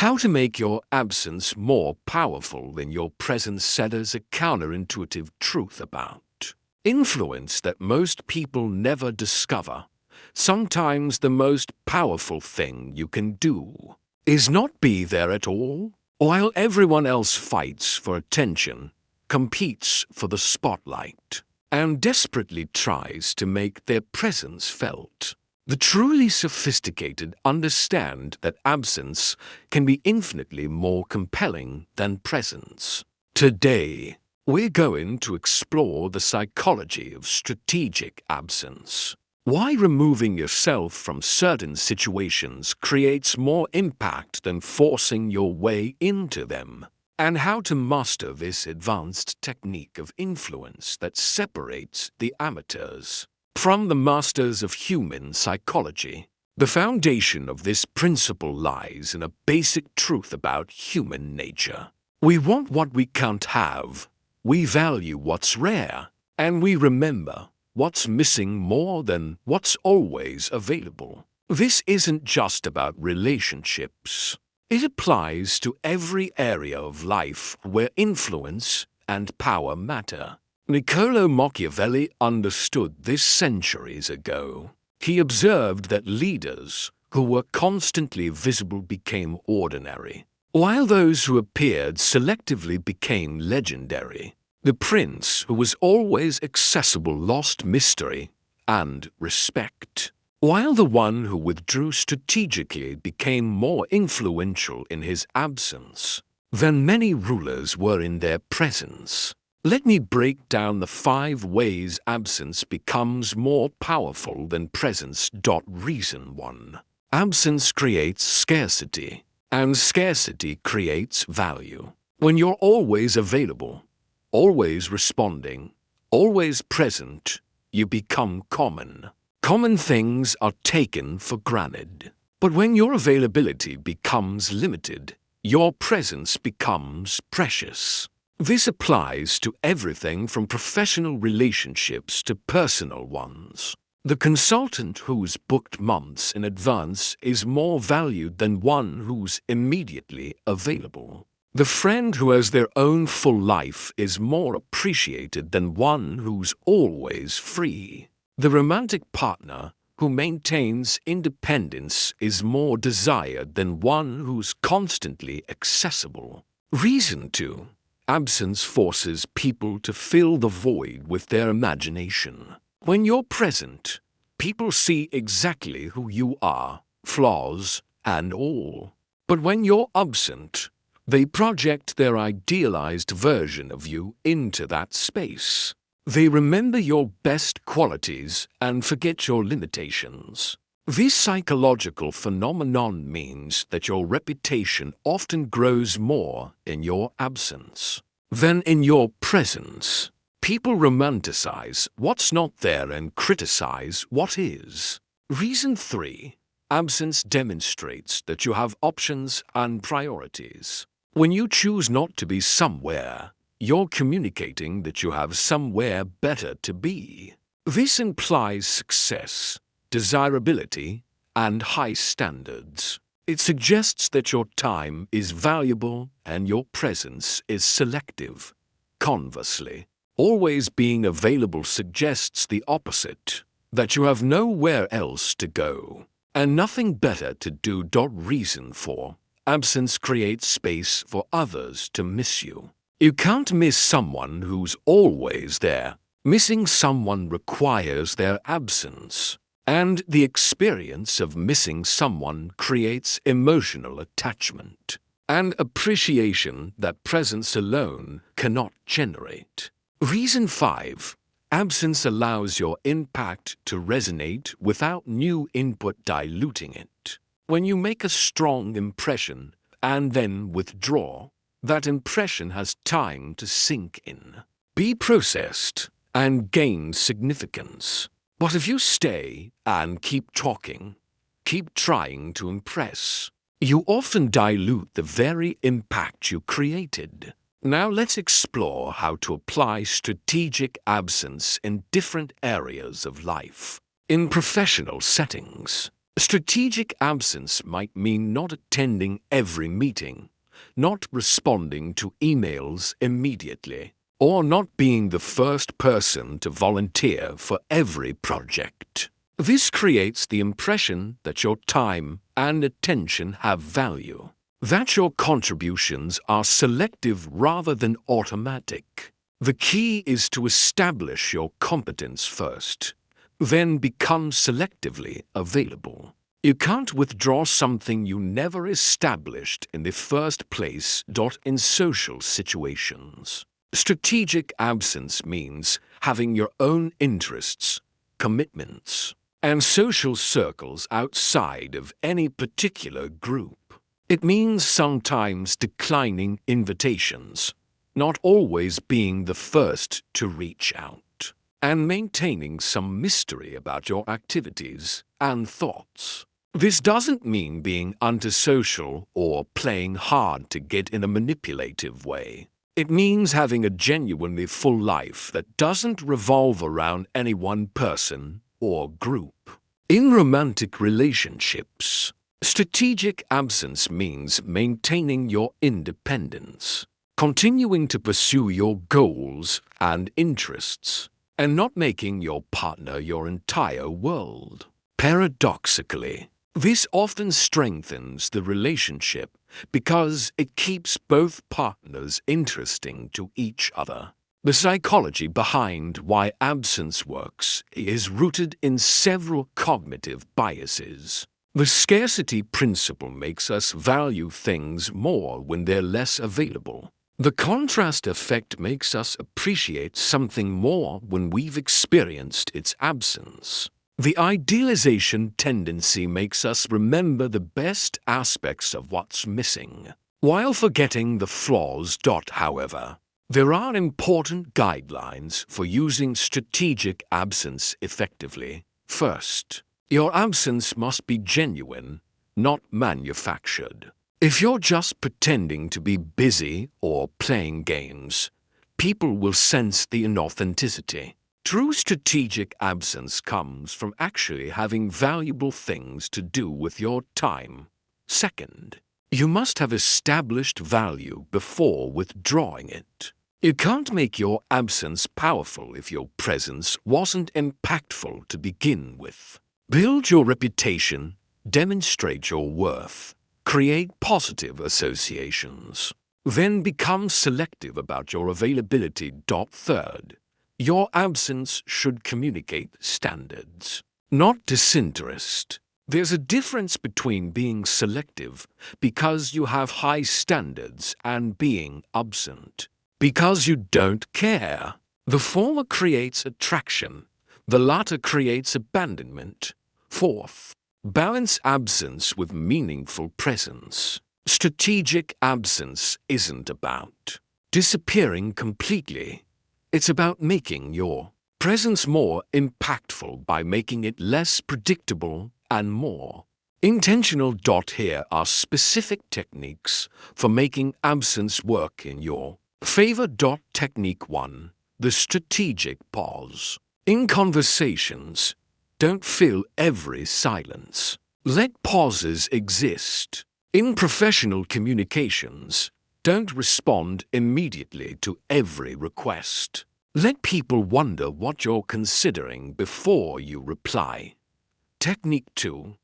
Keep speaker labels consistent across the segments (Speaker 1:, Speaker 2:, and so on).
Speaker 1: How to make your absence more powerful than your presence said as a counterintuitive truth about influence that most people never discover. Sometimes the most powerful thing you can do is not be there at all, while everyone else fights for attention, competes for the spotlight, and desperately tries to make their presence felt. The truly sophisticated understand that absence can be infinitely more compelling than presence. Today, we're going to explore the psychology of strategic absence. Why removing yourself from certain situations creates more impact than forcing your way into them, and how to master this advanced technique of influence that separates the amateurs from the masters of human psychology. The foundation of this principle lies in a basic truth about human nature. We want what we can't have, we value what's rare, and we remember what's missing more than what's always available. This isn't just about relationships. It applies to every area of life where influence and power matter. Niccolo Machiavelli understood this centuries ago. He observed that leaders who were constantly visible became ordinary, while those who appeared selectively became legendary. The prince who was always accessible lost mystery and respect, while the one who withdrew strategically became more influential in his absence than many rulers were in their presence. Let me break down the 5 ways absence becomes more powerful than presence. Reason 1. Absence creates scarcity, and scarcity creates value. When you're always available, always responding, always present, you become common. Common things are taken for granted. But when your availability becomes limited, your presence becomes precious. This applies to everything from professional relationships to personal ones. The consultant who's booked months in advance is more valued than one who's immediately available. The friend who has their own full life is more appreciated than one who's always free. The romantic partner who maintains independence is more desired than one who's constantly accessible. Reason 2. Absence forces people to fill the void with their imagination. When you're present, people see exactly who you are, flaws and all. But when you're absent, they project their idealized version of you into that space. They remember your best qualities and forget your limitations. This psychological phenomenon means that your reputation often grows more in your absence than in your presence. People romanticize what's not there and criticize what is. Reason 3. Absence demonstrates that you have options and priorities. When you choose not to be somewhere, you're communicating that you have somewhere better to be. This implies success, desirability, and high standards. It suggests that your time is valuable and your presence is selective. Conversely, always being available suggests the opposite, that you have nowhere else to go and nothing better to do. Reason 4. Absence creates space for others to miss you. You can't miss someone who's always there. Missing someone requires their absence. And the experience of missing someone creates emotional attachment and appreciation that presence alone cannot generate. Reason 5. Absence allows your impact to resonate without new input diluting it. When you make a strong impression and then withdraw, that impression has time to sink in, be processed, and gain significance. But if you stay and keep talking, keep trying to impress, you often dilute the very impact you created. Now let's explore how to apply strategic absence in different areas of life. In professional settings, Strategic absence might mean not attending every meeting, not responding to emails immediately, or not being the first person to volunteer for every project. This creates the impression that your time and attention have value, that your contributions are selective rather than automatic. The key is to establish your competence first, then become selectively available. You can't withdraw something you never established in the first place. In social situations, strategic absence means having your own interests, commitments, and social circles outside of any particular group. It means sometimes declining invitations, not always being the first to reach out, and maintaining some mystery about your activities and thoughts. This doesn't mean being antisocial or playing hard to get in a manipulative way. It means having a genuinely full life that doesn't revolve around any one person or group. In romantic relationships, strategic absence means maintaining your independence, continuing to pursue your goals and interests, and not making your partner your entire world. Paradoxically, this often strengthens the relationship because it keeps both partners interesting to each other. The psychology behind why absence works is rooted in several cognitive biases. The scarcity principle makes us value things more when they're less available. The contrast effect makes us appreciate something more when we've experienced its absence. The idealization tendency makes us remember the best aspects of what's missing, while forgetting the flaws. However, there are important guidelines for using strategic absence effectively. First, your absence must be genuine, not manufactured. If you're just pretending to be busy or playing games, people will sense the inauthenticity. True strategic absence comes from actually having valuable things to do with your time. Second, you must have established value before withdrawing it. You can't make your absence powerful if your presence wasn't impactful to begin with. Build your reputation, demonstrate your worth, create positive associations. Then become selective about your availability. Third, your absence should communicate standards, not disinterest. There's a difference between being selective because you have high standards and being absent because you don't care. The former creates attraction, the latter creates abandonment. Fourth, balance absence with meaningful presence. Strategic absence isn't about disappearing completely. It's about making your presence more impactful by making it less predictable and more intentional. Here are specific techniques for making absence work in your favor. Technique 1. The strategic pause. In conversations, don't fill every silence. Let pauses exist. In professional communications, don't respond immediately to every request. Let people wonder what you're considering before you reply. Technique 2.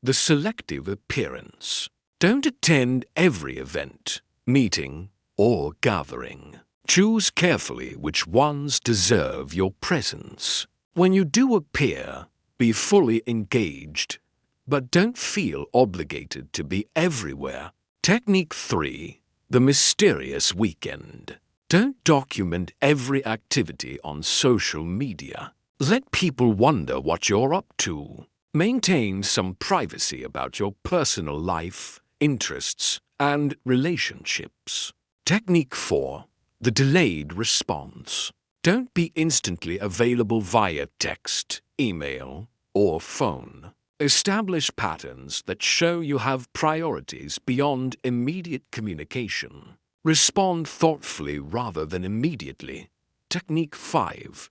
Speaker 1: The selective appearance. Don't attend every event, meeting, or gathering. Choose carefully which ones deserve your presence. When you do appear, be fully engaged, but don't feel obligated to be everywhere. Technique 3. The mysterious weekend. Don't document every activity on social media. Let people wonder what you're up to. Maintain some privacy about your personal life, interests, and relationships. Technique 4. The delayed response. Don't be instantly available via text, email, or phone. Establish patterns that show you have priorities beyond immediate communication. Respond thoughtfully rather than immediately. Technique 5.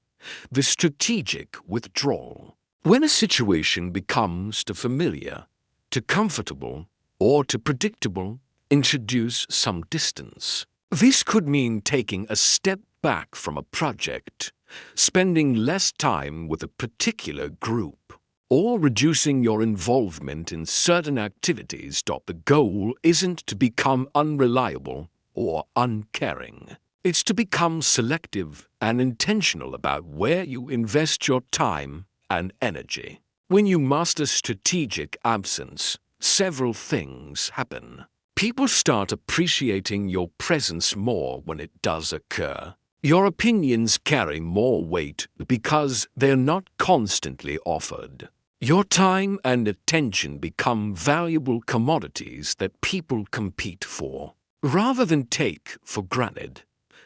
Speaker 1: The strategic withdrawal. When a situation becomes too familiar, too comfortable, or too predictable, introduce some distance. This could mean taking a step back from a project, spending less time with a particular group, or reducing your involvement in certain activities. The goal isn't to become unreliable or uncaring. It's to become selective and intentional about where you invest your time and energy. When you master strategic absence, several things happen. People start appreciating your presence more when it does occur. Your opinions carry more weight because they're not constantly offered. Your time and attention become valuable commodities that people compete for, rather than take for granted.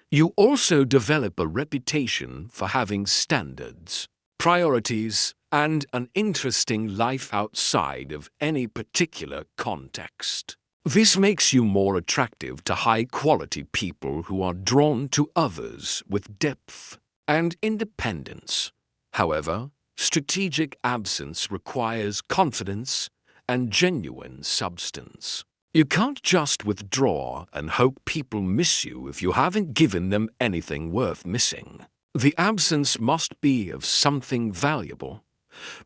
Speaker 1: You also develop a reputation for having standards, priorities, and an interesting life outside of any particular context. This makes you more attractive to high-quality people who are drawn to others with depth and independence. However, strategic absence requires confidence and genuine substance. You can't just withdraw and hope people miss you if you haven't given them anything worth missing. The absence must be of something valuable.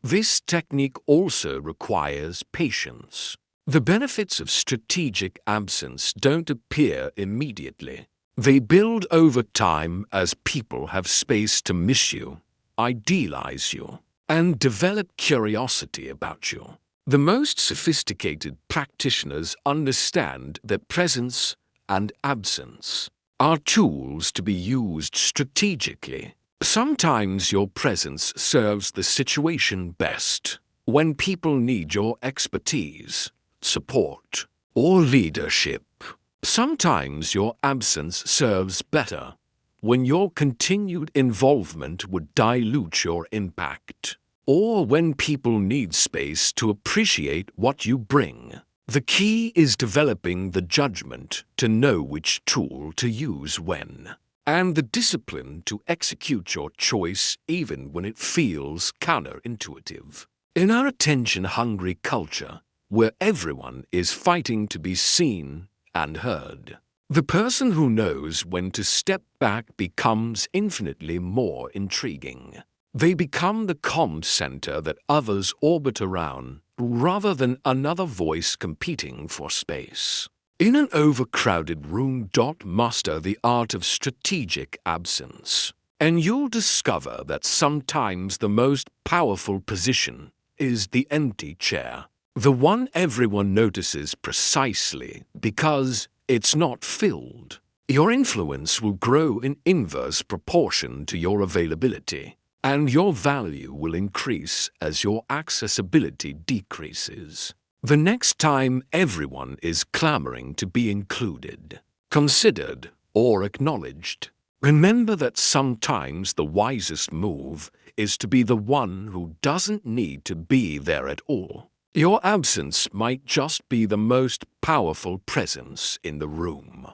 Speaker 1: This technique also requires patience. The benefits of strategic absence don't appear immediately. They build over time as people have space to miss you, idealize you, and develop curiosity about you. The most sophisticated practitioners understand that presence and absence are tools to be used strategically. Sometimes your presence serves the situation best when people need your expertise, support, or leadership. Sometimes your absence serves better when your continued involvement would dilute your impact, or when people need space to appreciate what you bring. The key is developing the judgment to know which tool to use when, and the discipline to execute your choice even when it feels counterintuitive. In our attention-hungry culture, where everyone is fighting to be seen and heard, the person who knows when to step back becomes infinitely more intriguing. They become the comm center that others orbit around, rather than another voice competing for space. In an overcrowded room, master the art of strategic absence, and you'll discover that sometimes the most powerful position is the empty chair, the one everyone notices precisely because it's not filled. Your influence will grow in inverse proportion to your availability, and your value will increase as your accessibility decreases. The next time everyone is clamoring to be included, considered, or acknowledged, remember that sometimes the wisest move is to be the one who doesn't need to be there at all. Your absence might just be the most powerful presence in the room.